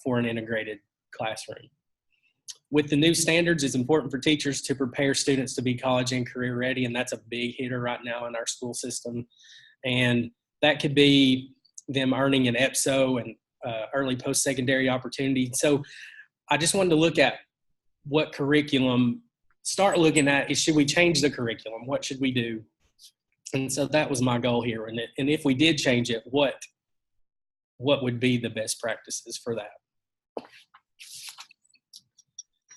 for an integrated classroom. With the new standards, it's important for teachers to prepare students to be college and career ready, and that's a big hitter right now in our school system. And that could be them earning an EPSO and early post-secondary opportunity. So I just wanted to look at what curriculum, start looking at is, should we change the curriculum? What should we do? And so that was my goal here. And if we did change it, what would be the best practices for that?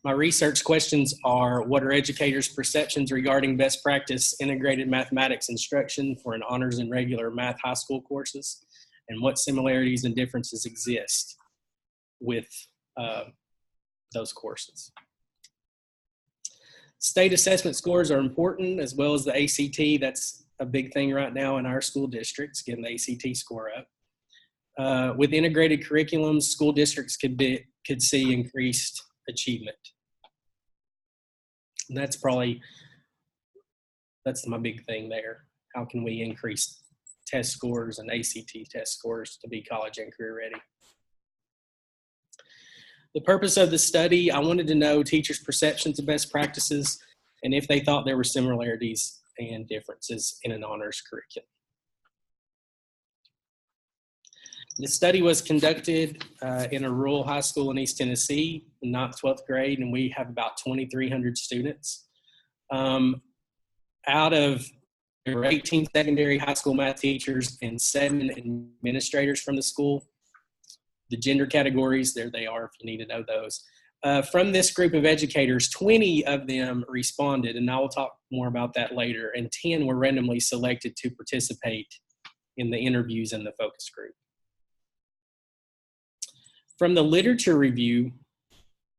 My research questions are, what are educators' perceptions regarding best practice integrated mathematics instruction for an honors and regular math high school courses? And what similarities and differences exist with those courses? State assessment scores are important, as well as the ACT. That's a big thing right now in our school districts, getting the ACT score up. With integrated curriculums, school districts could see increased achievement. And that's my big thing there. How can we increase test scores and ACT test scores to be college and career ready? The purpose of the study, I wanted to know teachers' perceptions of best practices and if they thought there were similarities and differences in an honors curriculum. The study was conducted in a rural high school in East Tennessee, in 9th, 12th grade, and we have about 2,300 students. Out of, there were 18 secondary high school math teachers and 7 administrators from the school. The gender categories, there they are if you need to know those. From this group of educators, 20 of them responded, and I will talk more about that later, and 10 were randomly selected to participate in the interviews and the focus group. From the literature review,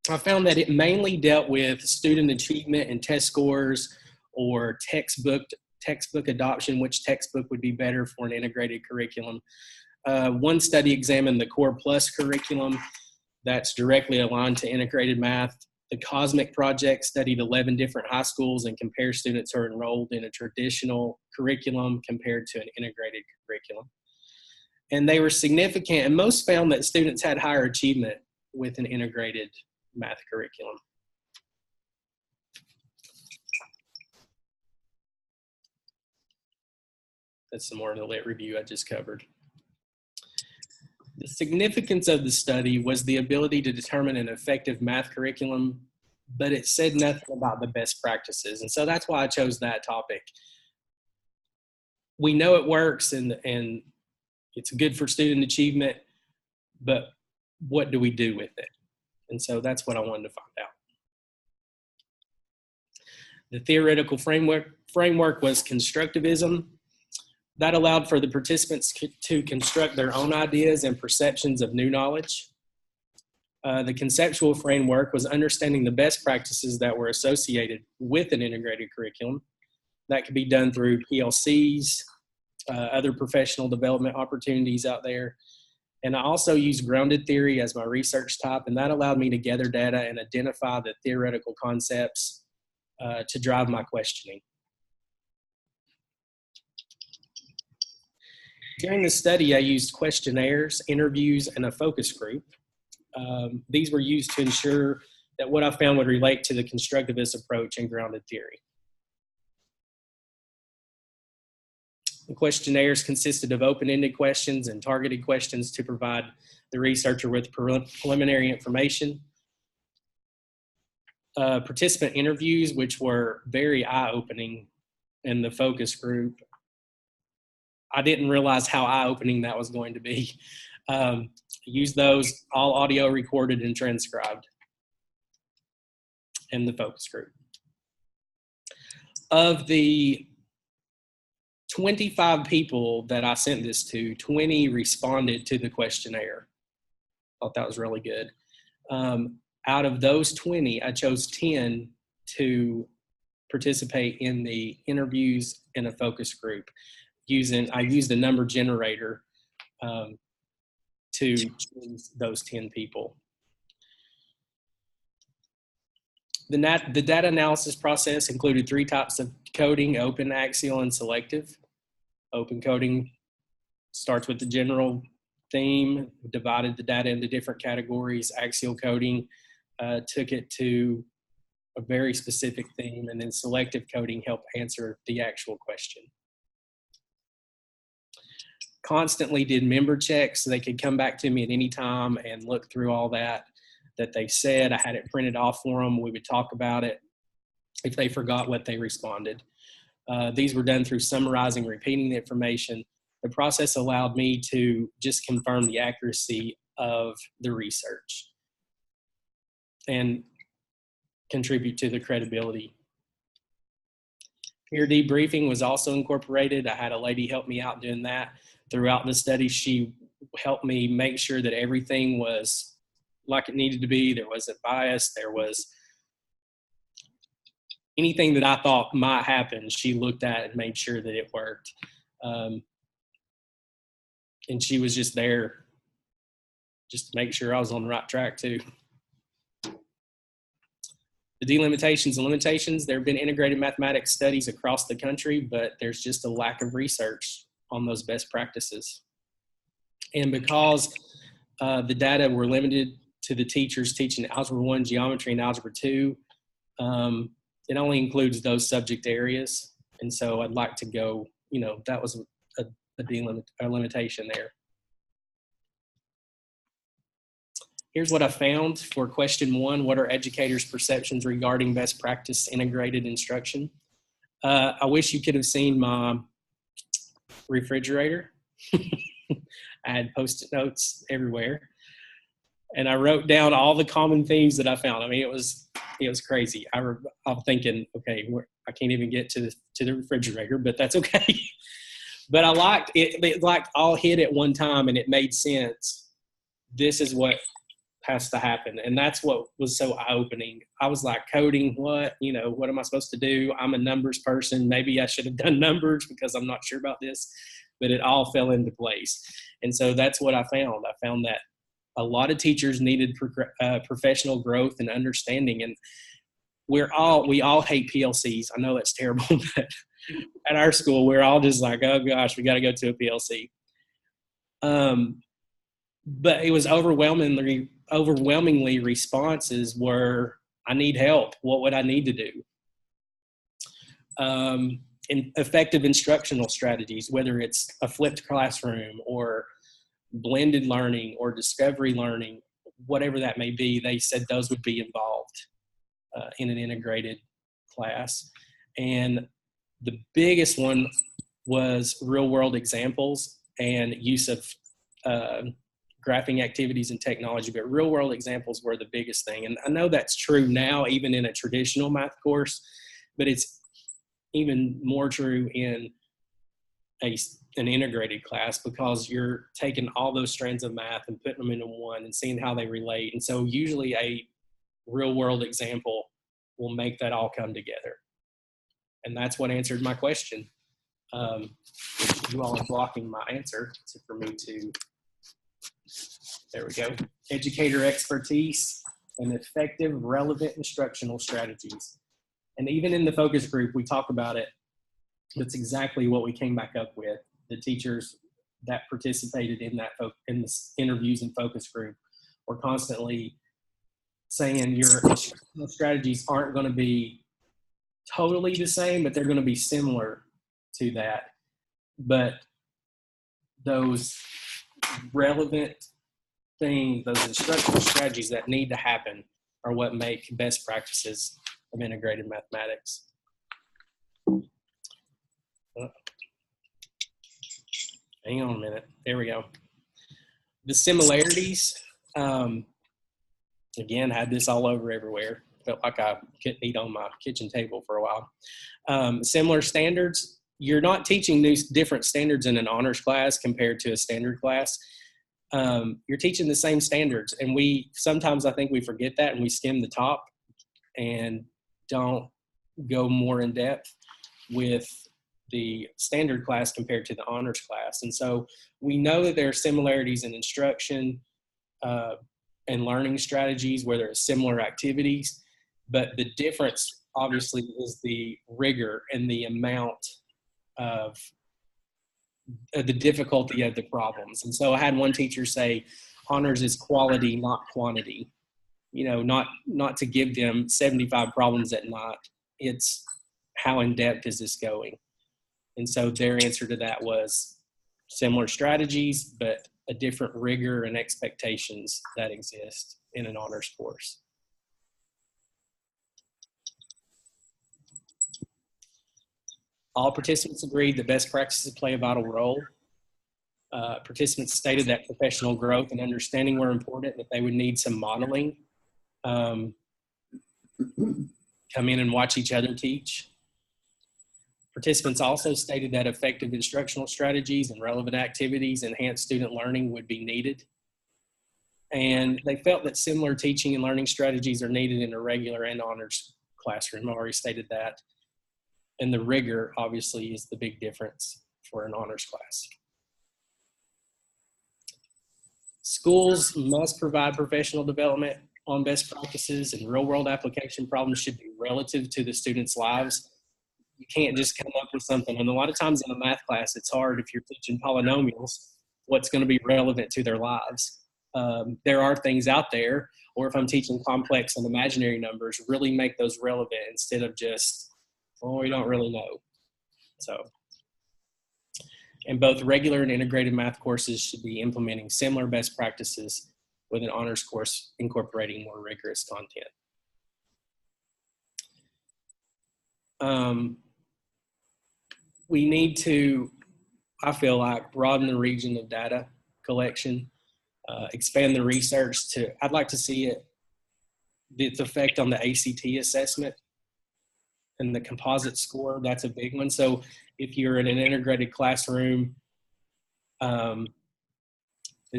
I found that it mainly dealt with student achievement and test scores, or textbook adoption, which textbook would be better for an integrated curriculum. One study examined the Core Plus curriculum that's directly aligned to integrated math. The Cosmic Project studied 11 different high schools and compared students who are enrolled in a traditional curriculum compared to an integrated curriculum. And they were significant, and most found that students had higher achievement with an integrated math curriculum. That's some more of the lit review I just covered. The significance of the study was the ability to determine an effective math curriculum, but it said nothing about the best practices. And so that's why I chose that topic. We know it works and it's good for student achievement, but what do we do with it? And so that's what I wanted to find out. The theoretical framework was constructivism. That allowed for the participants to construct their own ideas and perceptions of new knowledge. The conceptual framework was understanding the best practices that were associated with an integrated curriculum. That could be done through PLCs, other professional development opportunities out there. And I also used grounded theory as my research type, and that allowed me to gather data and identify the theoretical concepts to drive my questioning. During the study, I used questionnaires, interviews, and a focus group. These were used to ensure that what I found would relate to the constructivist approach and grounded theory. The questionnaires consisted of open-ended questions and targeted questions to provide the researcher with preliminary information. Participant interviews, which were very eye-opening in the focus group. I didn't realize how eye-opening that was going to be. Use those, all audio recorded and transcribed in the focus group. Of the 25 people that I sent this to, 20 responded to the questionnaire. Thought that was really good. Out of those 20, I chose 10 to participate in the interviews in a focus group. I used a number generator to choose those 10 people. The data analysis process included 3 types of coding: open, axial, and selective. Open coding starts with the general theme, divided the data into different categories. Axial coding took it to a very specific theme, and then selective coding helped answer the actual question. Constantly did member checks so they could come back to me at any time and look through all that they said. I had it printed off for them. We would talk about it. If they forgot what they responded. These were done through summarizing, repeating the information. The process allowed me to just confirm the accuracy of the research and contribute to the credibility. Peer debriefing was also incorporated. I had a lady help me out doing that. Throughout the study, she helped me make sure that everything was like it needed to be. There wasn't bias. There was anything that I thought might happen, she looked at and made sure that it worked. And she was just there just to make sure I was on the right track too. The delimitations and limitations, there have been integrated mathematics studies across the country, but there's just a lack of research on those best practices. And because the data were limited to the teachers teaching Algebra 1, Geometry, and Algebra 2, it only includes those subject areas. And so I'd like to go, that was a limitation there. Here's what I found for question 1. What are educators' perceptions regarding best practice integrated instruction? I wish you could have seen my refrigerator. I had Post-it notes everywhere. And I wrote down all the common themes that I found. I mean, it was crazy. I'm thinking, okay, I can't even get to the refrigerator, but that's okay. But I liked it. It like all hit at one time, and it made sense. This is what has to happen, and that's what was so eye-opening. I was like, coding, what? What am I supposed to do? I'm a numbers person. Maybe I should have done numbers because I'm not sure about this, but it all fell into place. And so that's what I found. I found that a lot of teachers needed professional growth and understanding, and we all hate PLCs. I know that's terrible, but at our school, we're all just like, oh gosh, we got to go to a PLC. But it was overwhelmingly responses were, I need help. What would I need to do? In effective instructional strategies, whether it's a flipped classroom or blended learning or discovery learning, whatever that may be, they said those would be involved in an integrated class. And the biggest one was real world examples and use of graphing activities and technology, but real world examples were the biggest thing. And I know that's true now, even in a traditional math course, but it's even more true in an integrated class, because you're taking all those strands of math and putting them into one and seeing how they relate. And so usually a real world example will make that all come together. And that's what answered my question. You all are blocking my answer, so for me to, there we go. Educator expertise and effective, relevant instructional strategies. And even in the focus group, we talk about it. That's exactly what we came back up with. The teachers that participated in the interviews and focus group were constantly saying your instructional strategies aren't going to be totally the same, but they're going to be similar to that. But those relevant things, those instructional strategies that need to happen are what make best practices of integrated mathematics. Hang on a minute. There we go. The similarities, again, had this all over everywhere. Felt like I couldn't eat on my kitchen table for a while. Similar standards. You're not teaching different standards in an honors class compared to a standard class. You're teaching the same standards, and sometimes I think we forget that and we skim the top and don't go more in depth with the standard class compared to the honors class. And so we know that there are similarities in instruction and learning strategies where there are similar activities, but the difference obviously is the rigor and the amount of the difficulty of the problems. And so I had one teacher say, honors is quality, not quantity. You know, not to give them 75 problems at night. It's how in depth is this going? And so their answer to that was similar strategies, but a different rigor and expectations that exist in an honors course. All participants agreed that best practices play a vital role. Participants stated that professional growth and understanding were important, that they would need some modeling. Come in and watch each other teach. Participants also stated that effective instructional strategies and relevant activities enhance student learning would be needed. And they felt that similar teaching and learning strategies are needed in a regular and honors classroom. I already stated that. And the rigor, obviously, is the big difference for an honors class. Schools must provide professional development on best practices, and real-world application problems should be relative to the students' lives. You can't just come up with something. And a lot of times in a math class, it's hard if you're teaching polynomials, what's going to be relevant to their lives. There are things out there, or if I'm teaching complex and imaginary numbers, really make those relevant instead of just, well, we don't really know. So, and both regular and integrated math courses should be implementing similar best practices with an honors course incorporating more rigorous content. We need to, I feel like, broaden the region of data collection, expand the research to, I'd like to see its effect on the ACT assessment and the composite score. That's a big one. So if you're in an integrated classroom, does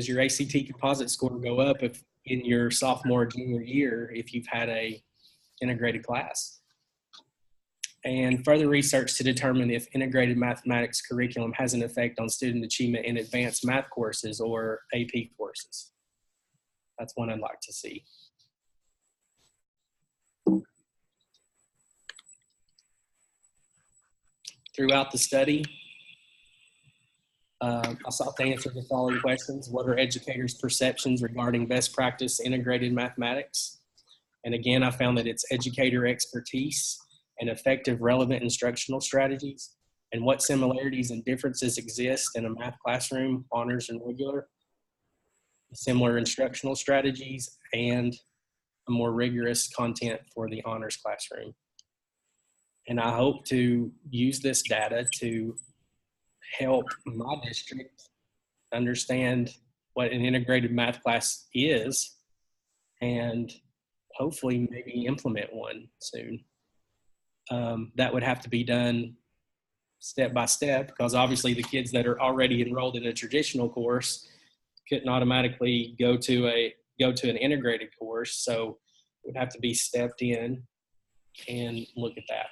your ACT composite score go up if in your sophomore or junior year if you've had a integrated class? And further research to determine if integrated mathematics curriculum has an effect on student achievement in advanced math courses or AP courses. That's one I'd like to see. Throughout the study, I sought to answer the following questions. What are educators' perceptions regarding best practice integrated mathematics? And again, I found that it's educator expertise and effective relevant instructional strategies, and what similarities and differences exist in a math classroom, honors and regular, similar instructional strategies, and a more rigorous content for the honors classroom. And I hope to use this data to help my district understand what an integrated math class is and hopefully maybe implement one soon. That would have to be done step by step, because obviously the kids that are already enrolled in a traditional course couldn't automatically go to an integrated course. So it would have to be stepped in and look at that.